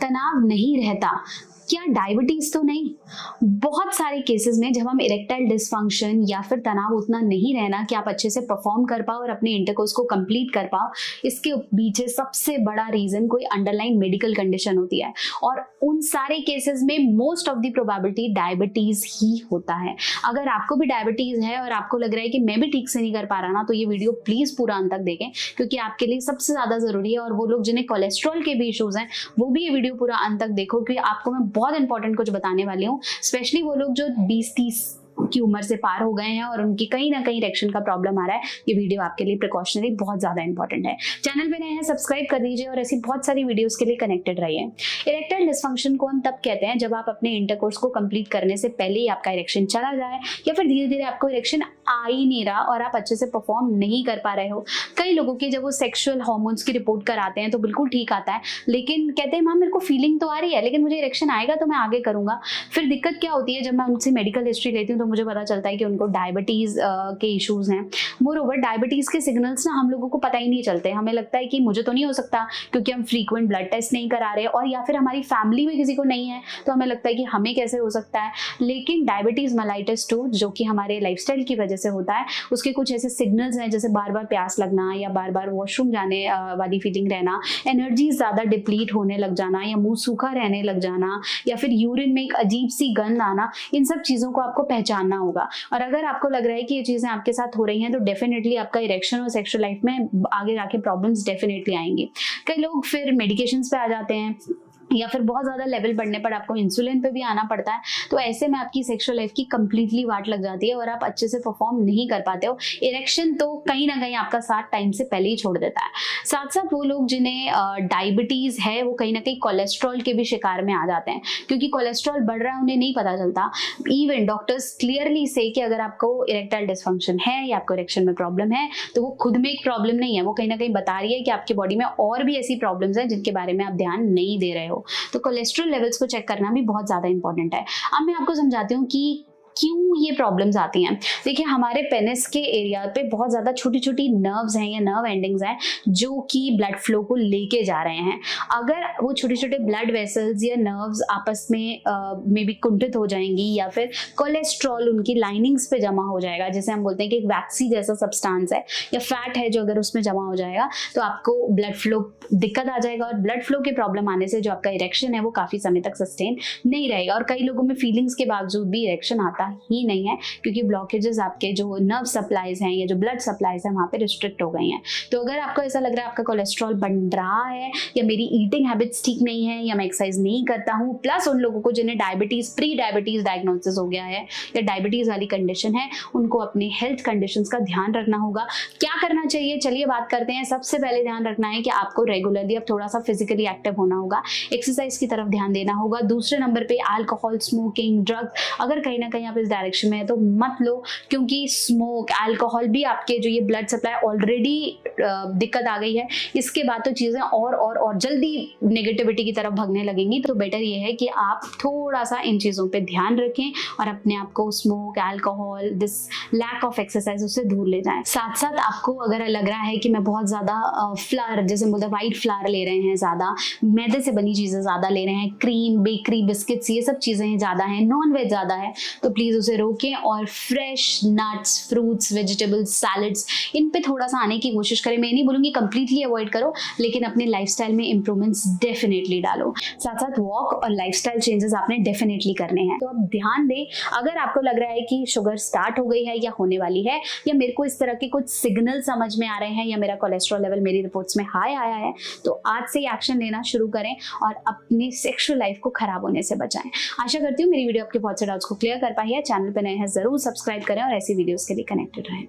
तनाव नहीं रहता, क्या डायबिटीज तो नहीं? बहुत सारे केसेस में जब हम इरेक्टाइल डिसफंक्शन या फिर तनाव उतना नहीं रहना कि आप अच्छे से परफॉर्म कर पाओ और अपने इंटरकोर्स को कंप्लीट कर पाओ, इसके पीछे सबसे बड़ा रीजन कोई अंडरलाइन मेडिकल कंडीशन होती है, और उन सारे केसेस में most of the probability diabetes ही होता है। अगर आपको भी डायबिटीज है और आपको लग रहा है कि मैं भी ठीक से नहीं कर पा रहा ना, तो ये वीडियो प्लीज पूरा अंत तक देखें, क्योंकि आपके लिए सबसे ज्यादा जरूरी है। और वो लोग जिन्हें कोलेस्ट्रॉल के भी इश्यूज हैं, वो भी ये वीडियो पूरा अंत तक देखो, क्योंकि आपको मैं बहुत इंपॉर्टेंट कुछ बताने वाली हूँ। स्पेशली वो लोग जो 20-30 की उम्र से पार हो गए हैं और उनकी कहीं ना कहीं इरेक्शन का प्रॉब्लम आ रहा है, ये वीडियो आपके लिए प्रिकॉशनरी बहुत ज्यादा इंपॉर्टेंट है। चैनल पे नए हैं, सब्सक्राइब कर दीजिए और ऐसी बहुत सारी वीडियोस के लिए कनेक्टेड रहिए। इरेक्टाइल डिसफंक्शन को हम तब कहते हैं जब आप अपने इंटरकोर्स को कंप्लीट करने से पहले ही आपका इरेक्शन चला जाए, या फिर धीरे धीरे आपको इरेक्शन आ ही नहीं रहा और आप अच्छे से परफॉर्म नहीं कर पा रहे हो। कई लोगों की जब वो सेक्सुअल हार्मोन्स की रिपोर्ट कराते हैं तो बिल्कुल ठीक आता है, लेकिन कहते हैं मैम मेरे को फीलिंग तो आ रही है, लेकिन मुझे इरेक्शन आएगा तो मैं आगे करूंगा। फिर दिक्कत क्या होती है, जब मैं उनसे मेडिकल हिस्ट्री लेती हूँ तो मुझे पता चलता है कि उनको डायबिटीज के इश्यूज हैं। मोरओवर डायबिटीज के सिग्नल्स ना हम लोगों को पता ही नहीं चलते। हमें लगता है कि मुझे तो नहीं हो सकता, क्योंकि हम फ्रीक्वेंट ब्लड टेस्ट नहीं करा रहे, और या फिर हमारी फैमिली में किसी को नहीं है तो हमें लगता है कि हमें कैसे हो सकता है। लेकिन डायबिटीज मेलाइटस 2 जो कि हमारे लाइफस्टाइल की वजह से होता है, उसके कुछ ऐसे सिग्नल्स हैं जैसे बार बार प्यास लगना, या बार बार वॉशरूम जाने वाली फीलिंग रहना, एनर्जी ज्यादा डिप्लीट होने लग जाना, या मुंह सूखा रहने लग जाना, या फिर यूरिन में एक अजीब सी गंध आना। इन सब चीजों को आपको पहचानना होगा। और अगर आपको लग रहा है कि ये चीजें आपके साथ हो रही हैं, तो डेफिनेटली आपका इरेक्शन और सेक्सुअल लाइफ में आगे जाके प्रॉब्लम्स डेफिनेटली आएंगी। कई लोग फिर मेडिकेशंस पे आ जाते हैं, या फिर बहुत ज्यादा लेवल बढ़ने पर आपको इंसुलिन पे भी आना पड़ता है। तो ऐसे में आपकी सेक्सुअल लाइफ की कंप्लीटली वाट लग जाती है और आप अच्छे से परफॉर्म नहीं कर पाते हो। इरेक्शन तो कहीं ना कहीं आपका साथ टाइम से पहले ही छोड़ देता है। साथ साथ वो लोग जिन्हें डायबिटीज है, वो कहीं ना कहीं कोलेस्ट्रॉल के भी शिकार में आ जाते हैं, क्योंकि कोलेस्ट्रॉल बढ़ रहा है उन्हें नहीं पता चलता। इवन डॉक्टर्स क्लियरली से कि अगर आपको इरेक्टाइल डिसफंक्शन है या आपको इरेक्शन में प्रॉब्लम है, तो वो खुद में एक प्रॉब्लम नहीं है, वो कहीं ना कहीं बता रही है कि आपकी बॉडी में और भी ऐसी प्रॉब्लम्स हैं जिनके बारे में आप ध्यान नहीं दे रहे हो। तो कोलेस्ट्रॉल लेवल्स को चेक करना भी बहुत ज्यादा इंपॉर्टेंट है। अब मैं आपको समझाती हूँ कि क्यों ये प्रॉब्लम्स आती हैं। देखिए, हमारे पेनिस के एरिया पे बहुत ज्यादा छोटी छोटी नर्व्स हैं या नर्व एंडिंग्स हैं जो कि ब्लड फ्लो को लेके जा रहे हैं। अगर वो छोटे छोटे ब्लड वेसल्स या नर्व्स आपस में भी कुंठित हो जाएंगी, या फिर कोलेस्ट्रॉल उनकी लाइनिंग्स पे जमा हो जाएगा, जैसे हम बोलते हैं कि एक वैक्सी जैसा सब्सटेंस है या फैट है जो अगर उसमें जमा हो जाएगा, तो आपको ब्लड फ्लो दिक्कत आ जाएगा। और ब्लड फ्लो के प्रॉब्लम आने से जो आपका इरेक्शन है वो काफी समय तक सस्टेन नहीं रहेगा। और कई लोगों में फीलिंग्स के बावजूद भी इरेक्शन आता ही नहीं है, क्योंकि ब्लॉकेजेस आपके जो नर्व सप्लाईज हैं या जो ब्लड सप्लाईज हैं वहां पे रिस्ट्रिक्ट हो गई हैं। तो अगर आपको ऐसा लग रहा है आपका कोलेस्ट्रॉल बढ़ रहा है, या मेरी ईटिंग हैबिट्स ठीक नहीं है, या मैं एक्सरसाइज नहीं करता हूँ, प्लस उन लोगों को जिन्हें डायबिटीज प्री डायबिटीज डायग्नोसिस हो गया है या डायबिटीज वाली कंडीशन है, उनको अपने हेल्थ कंडीशंस का ध्यान रखना होगा। क्या करना चाहिए, चलिए बात करते हैं। सबसे पहले ध्यान रखना है कि आपको रेगुलरली अब थोड़ा सा फिजिकली एक्टिव होना होगा, एक्सरसाइज की तरफ ध्यान देना होगा। दूसरे नंबर पे अल्कोहल, स्मोकिंग, ड्रग्स अगर कहीं ना कहीं आप इस डायरेक्शन में है तो मत लो, क्योंकि स्मोक, अल्कोहल भी आपके जो ये ब्लड सप्लाई ऑलरेडी दिक्कत आ गई है, इसके बाद तो चीजें और जल्दी नेगेटिविटी की तरफ भागने लगेंगी। तो बेटर ये है कि आप थोड़ा सा इन चीजों पे ध्यान रखें और अपने आप को smoke, alcohol, this lack of exercise उससे दूर ले जाएं। साथ साथ आपको अगर लग रहा है कि मैं बहुत ज्यादा फ्लावर, जैसे बोलते हैं व्हाइट फ्लावर ले रहे हैं, ज्यादा मैदे से बनी चीजें ज्यादा ले रहे हैं, क्रीम, बेकरी, बिस्किट्स, ये सब चीजें ज्यादा हैं, नॉन वेज ज्यादा है, तो प्लीज उसे रोकें और fresh nuts, fruits, vegetables, salads, इन पे थोड़ा सा आने की कोशिश करें। मैं नहीं बोलूंगी कंप्लीटली अवॉइड करो, लेकिन अपने लाइफस्टाइल में इंप्रूवमेंट्स डेफिनेटली डालो। साथ साथ वॉक और लाइफस्टाइल चेंजेस आपने डेफिनेटली करने हैं। तो अब ध्यान दें, अगर आपको लग रहा है कि शुगर स्टार्ट हो गई है या होने वाली है, या मेरे को इस तरह के कुछ सिग्नल समझ में आ रहे हैं, या मेरा कोलेस्ट्रॉल लेवल मेरी रिपोर्ट्स में हाई आया है, तो आज से ही एक्शन लेना शुरू करें और अपनी सेक्सुअल लाइफ को खराब होने से बचाएं। आशा करती हूँ मेरी वीडियो आपके बहुत से डाउट्स को क्लियर कर पाई है। चैनल पर नए हैं जरूर सब्सक्राइब करें और ऐसी वीडियोस के लिए कनेक्टेड रहें।